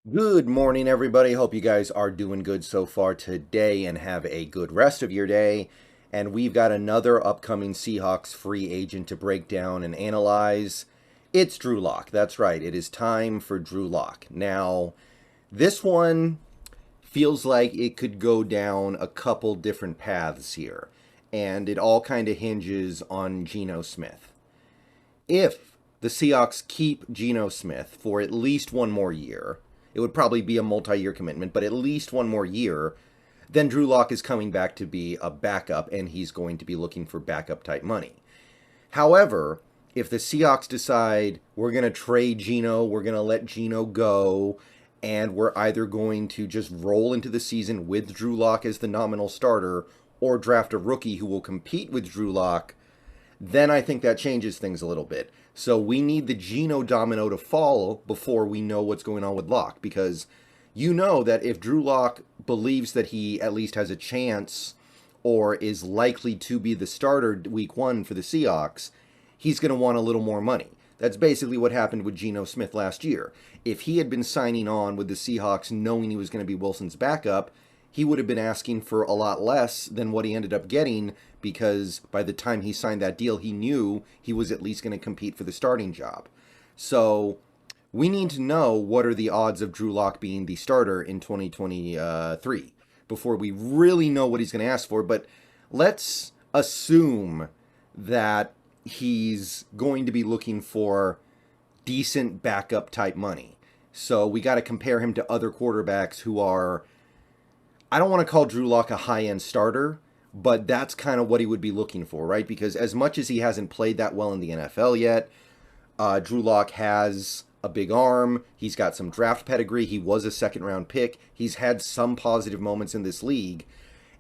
Good morning, everybody. Hope you guys are doing good so far today and have a good rest of your day. And we've got another upcoming Seahawks free agent to break down and analyze. It's Drew Lock. That's right. It is time for Drew Lock. Now, this one feels like it could go down a couple different paths here. And it all kind of hinges on Geno Smith. If the Seahawks keep Geno Smith for at least one more year, it would probably be a multi-year commitment, but at least one more year, then Drew Lock is coming back to be a backup, and he's going to be looking for backup type money. However, if the Seahawks decide we're going to trade Geno, we're going to let Geno go, and we're either going to just roll into the season with Drew Lock as the nominal starter or draft a rookie who will compete with Drew Lock, then I think that changes things a little bit. So we need the Geno domino to fall before we know what's going on with Lock, because you know that if Drew Lock believes that he at least has a chance or is likely to be the starter week one for the Seahawks, he's going to want a little more money. That's basically what happened with Geno Smith last year. If he had been signing on with the Seahawks knowing he was going to be Wilson's backup, he would have been asking for a lot less than what he ended up getting, because by the time he signed that deal, he knew he was at least going to compete for the starting job. So we need to know what are the odds of Drew Lock being the starter in 2023 before we really know what he's going to ask for. But let's assume that he's going to be looking for decent backup type money. So we got to compare him to other quarterbacks who are, I don't want to call Drew Lock a high-end starter, but that's kind of what he would be looking for, right? Because as much as he hasn't played that well in the NFL yet, Drew Lock has a big arm. He's got some draft pedigree. He was a second-round pick. He's had some positive moments in this league.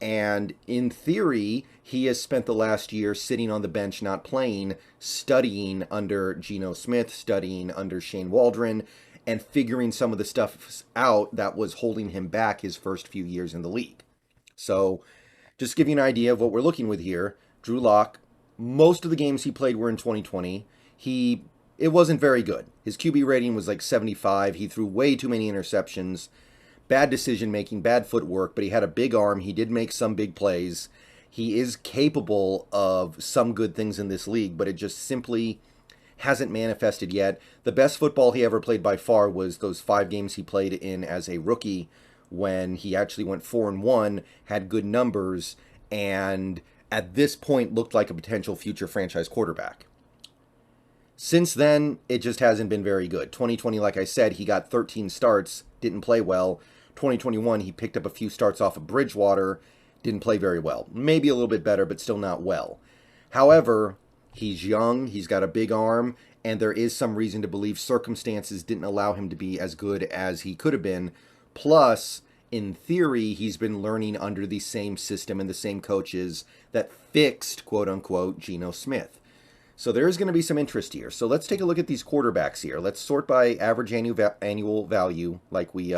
And in theory, he has spent the last year sitting on the bench, not playing, studying under Geno Smith, studying under Shane Waldron, and figuring some of the stuff out that was holding him back his first few years in the league. So just to give you an idea of what we're looking with here, Drew Lock, most of the games he played were in 2020. It wasn't very good. His QB rating was like 75. He threw way too many interceptions, bad decision making, bad footwork, but he had a big arm. He did make some big plays. He is capable of some good things in this league, but it just simply hasn't manifested yet. The best football he ever played by far was those 5 games he played in as a rookie, when he actually went 4-1, had good numbers, and at this point looked like a potential future franchise quarterback. Since then, it just hasn't been very good. 2020, like I said, he got 13 starts, didn't play well. 2021, he picked up a few starts off of Bridgewater, didn't play very well. Maybe a little bit better, but still not well. However, he's young, he's got a big arm, and there is some reason to believe circumstances didn't allow him to be as good as he could have been. Plus, in theory, he's been learning under the same system and the same coaches that fixed, quote unquote, Geno Smith. So there is going to be some interest here. So let's take a look at these quarterbacks here. Let's sort by average annual value, like we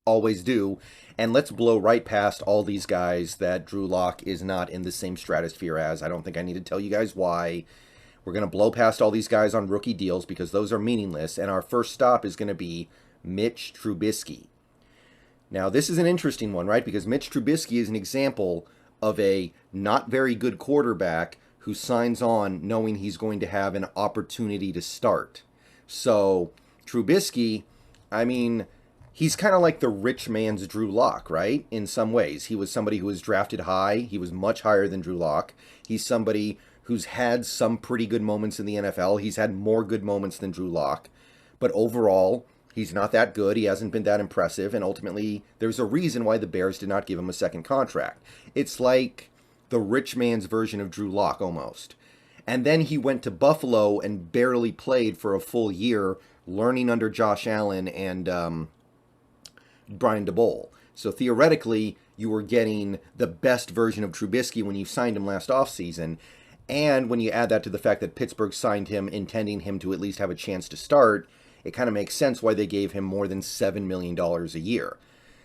always do, and let's blow right past all these guys that Drew Lock is not in the same stratosphere as. I don't think I need to tell you guys why. We're going to blow past all these guys on rookie deals because those are meaningless, and our first stop is going to be Mitch Trubisky. Now, this is an interesting one, right? Because Mitch Trubisky is an example of a not very good quarterback who signs on knowing he's going to have an opportunity to start. So, Trubisky, I mean, he's kind of like the rich man's Drew Lock, right? In some ways. He was somebody who was drafted high. He was much higher than Drew Lock. He's somebody who's had some pretty good moments in the NFL. He's had more good moments than Drew Lock. But overall, he's not that good. He hasn't been that impressive. And ultimately, there's a reason why the Bears did not give him a second contract. It's like the rich man's version of Drew Lock, almost. And then he went to Buffalo and barely played for a full year, learning under Josh Allen and Brian DeBole. So theoretically, you were getting the best version of Trubisky when you signed him last offseason. And when you add that to the fact that Pittsburgh signed him intending him to at least have a chance to start, it kind of makes sense why they gave him more than $7 million a year.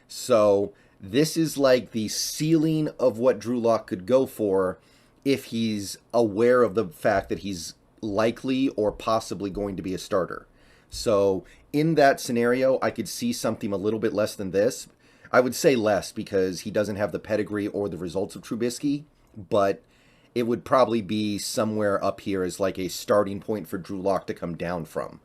So this is like the ceiling of what Drew Lock could go for if he's aware of the fact that he's likely or possibly going to be a starter. So in that scenario, I could see something a little bit less than this. I would say less because he doesn't have the pedigree or the results of Trubisky, but it would probably be somewhere up here as like a starting point for Drew Lock to come down from.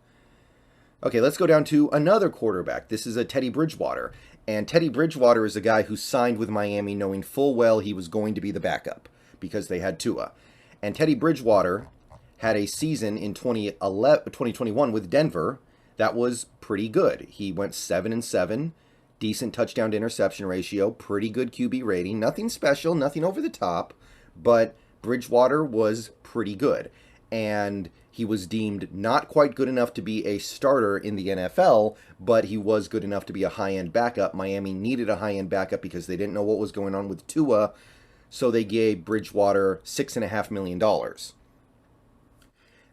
Okay, let's go down to another quarterback. This is a Teddy Bridgewater. And Teddy Bridgewater is a guy who signed with Miami knowing full well he was going to be the backup because they had Tua. And Teddy Bridgewater had a season in 2021 with Denver that was pretty good. He went 7-7, decent touchdown to interception ratio, pretty good QB rating, nothing special, nothing over the top, but Bridgewater was pretty good. And he was deemed not quite good enough to be a starter in the NFL, but he was good enough to be a high-end backup. Miami needed a high-end backup because they didn't know what was going on with Tua, so they gave Bridgewater $6.5 million.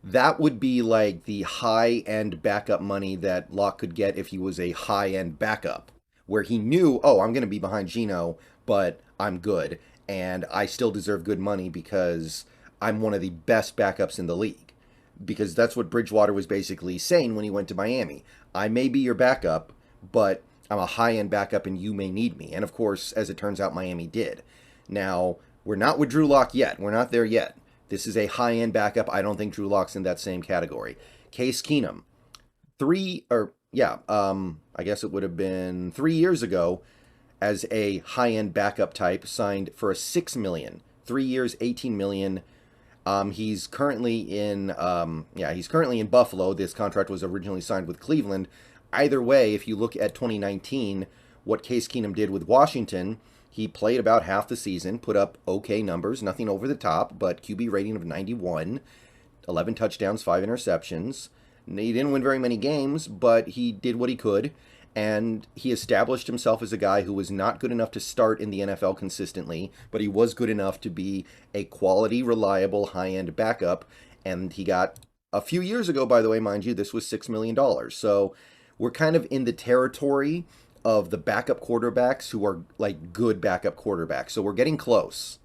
That would be like the high-end backup money that Locke could get if he was a high-end backup, where he knew, oh, I'm going to be behind Geno, but I'm good, and I still deserve good money because I'm one of the best backups in the league. Because that's what Bridgewater was basically saying when he went to Miami. I may be your backup, but I'm a high-end backup and you may need me. And of course, as it turns out, Miami did. Now, we're not with Drew Lock yet. We're not there yet. This is a high-end backup. I don't think Drew Lock's in that same category. Case Keenum. I guess it would have been 3 years ago, as a high-end backup type, signed for a $6 million. 3 years, $18 million. He's currently in Buffalo. This contract was originally signed with Cleveland. Either way, if you look at 2019, what Case Keenum did with Washington, he played about half the season, put up okay numbers, nothing over the top, but QB rating of 91, 11 touchdowns, 5 interceptions. He didn't win very many games, but he did what he could, and he established himself as a guy who was not good enough to start in the NFL consistently, but he was good enough to be a quality, reliable, high-end backup, and he got, a few years ago, by the way, mind you, this was $6 million. So we're kind of in the territory of the backup quarterbacks who are like good backup quarterbacks. So we're getting close.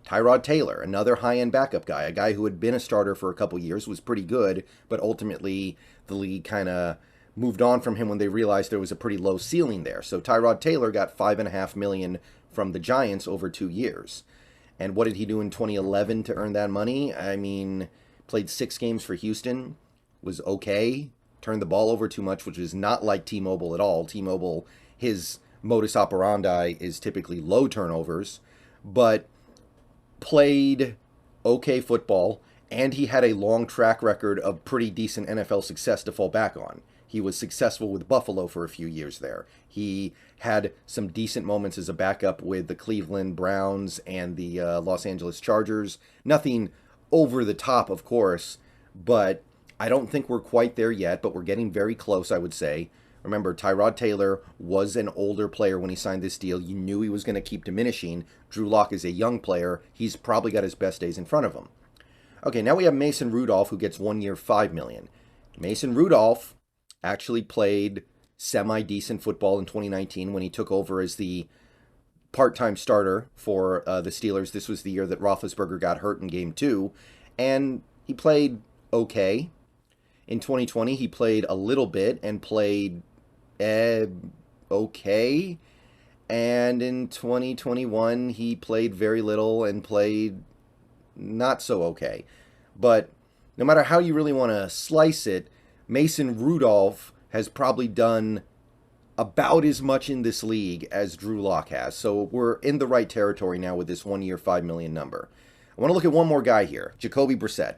Tyrod Taylor, another high-end backup guy, a guy who had been a starter for a couple years, was pretty good, but ultimately the league kind of moved on from him when they realized there was a pretty low ceiling there. So Tyrod Taylor got $5.5 million from the Giants over 2 years. And what did he do in 2011 to earn that money? I mean, played 6 games for Houston, was okay, turned the ball over too much, which is not like T-Mobile at all. T-Mobile, his modus operandi is typically low turnovers, but played okay football, and he had a long track record of pretty decent NFL success to fall back on. He was successful with Buffalo for a few years there. He had some decent moments as a backup with the Cleveland Browns and the Los Angeles Chargers. Nothing over the top, of course, but I don't think we're quite there yet, but we're getting very close, I would say. Remember, Tyrod Taylor was an older player when he signed this deal. You knew he was going to keep diminishing. Drew Lock is a young player. He's probably got his best days in front of him. Okay, now we have Mason Rudolph, who gets 1 year, $5 million. Mason Rudolph actually played semi-decent football in 2019 when he took over as the part-time starter for the Steelers. This was the year that Roethlisberger got hurt in Game 2, and he played okay. In 2020, he played a little bit and played okay. And in 2021, he played very little and played not so okay. But no matter how you really want to slice it, Mason Rudolph has probably done about as much in this league as Drew Lock has. So we're in the right territory now with this 1 year, $5 million number. I want to look at one more guy here, Jacoby Brissett.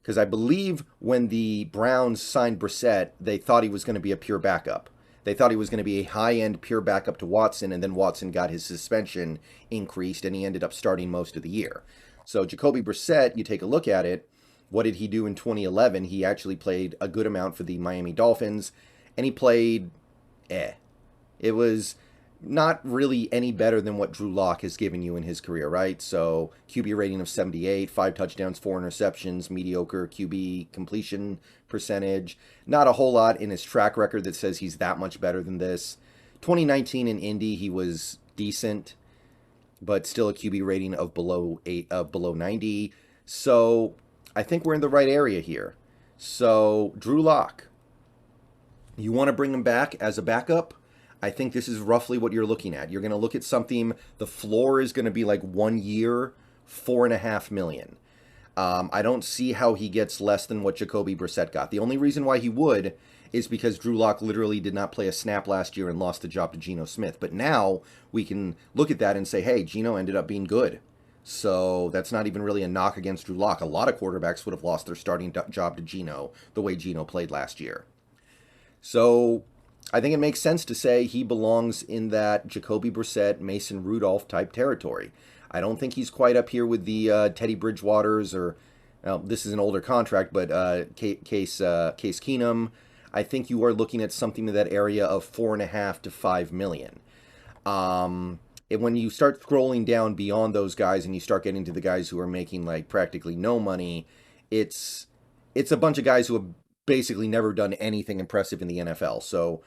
Because I believe when the Browns signed Brissett, they thought he was going to be a pure backup. They thought he was going to be a high-end pure backup to Watson, and then Watson got his suspension increased, and he ended up starting most of the year. So Jacoby Brissett, you take a look at it, what did he do in 2011? He actually played a good amount for the Miami Dolphins, and he played It was not really any better than what Drew Lock has given you in his career, right? So QB rating of 78, 5 touchdowns, 4 interceptions, mediocre QB completion percentage. Not a whole lot in his track record that says he's that much better than this. 2019 in Indy, he was decent, but still a QB rating of below 90. So I think we're in the right area here. So Drew Lock, You want to bring him back as a backup? I think this is roughly what you're looking at. You're going to look at something, the floor is going to be like 1 year, $4.5 million. I don't see how he gets less than what Jacoby Brissett got. The only reason why he would is because Drew Lock literally did not play a snap last year and lost the job to Geno Smith. But now we can look at that and say, hey, Geno ended up being good. So that's not even really a knock against Drew Lock. A lot of quarterbacks would have lost their starting job to Geno the way Geno played last year. So I think it makes sense to say he belongs in that Jacoby Brissett, Mason Rudolph type territory. I don't think he's quite up here with the Teddy Bridgewaters or, well, this is an older contract, but Case Keenum. I think you are looking at something in that area of $4.5 to $5 million. When you start scrolling down beyond those guys and you start getting to the guys who are making like practically no money, it's a bunch of guys who have basically never done anything impressive in the NFL. So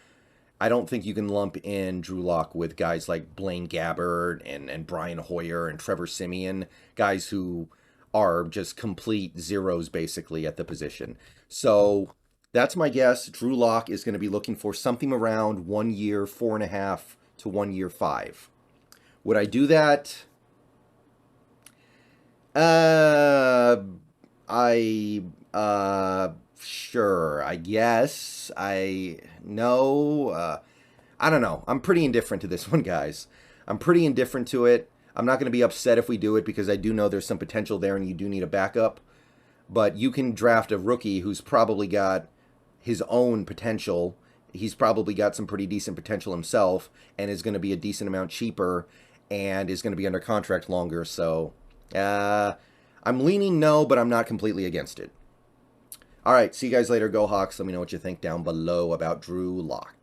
I don't think you can lump in Drew Lock with guys like Blaine Gabbert and Brian Hoyer and Trevor Siemian, guys who are just complete zeros basically at the position. So that's my guess. Drew Lock is going to be looking for something around 1 year, 4.5 to 1 year, 5. Would I do that? Sure, I guess. No. I don't know. I'm pretty indifferent to this one, guys. I'm pretty indifferent to it. I'm not going to be upset if we do it because I do know there's some potential there and you do need a backup. But you can draft a rookie who's probably got his own potential. He's probably got some pretty decent potential himself and is going to be a decent amount cheaper and is going to be under contract longer. So I'm leaning no, but I'm not completely against it. All right, see you guys later. Go Hawks. Let me know what you think down below about Drew Lock.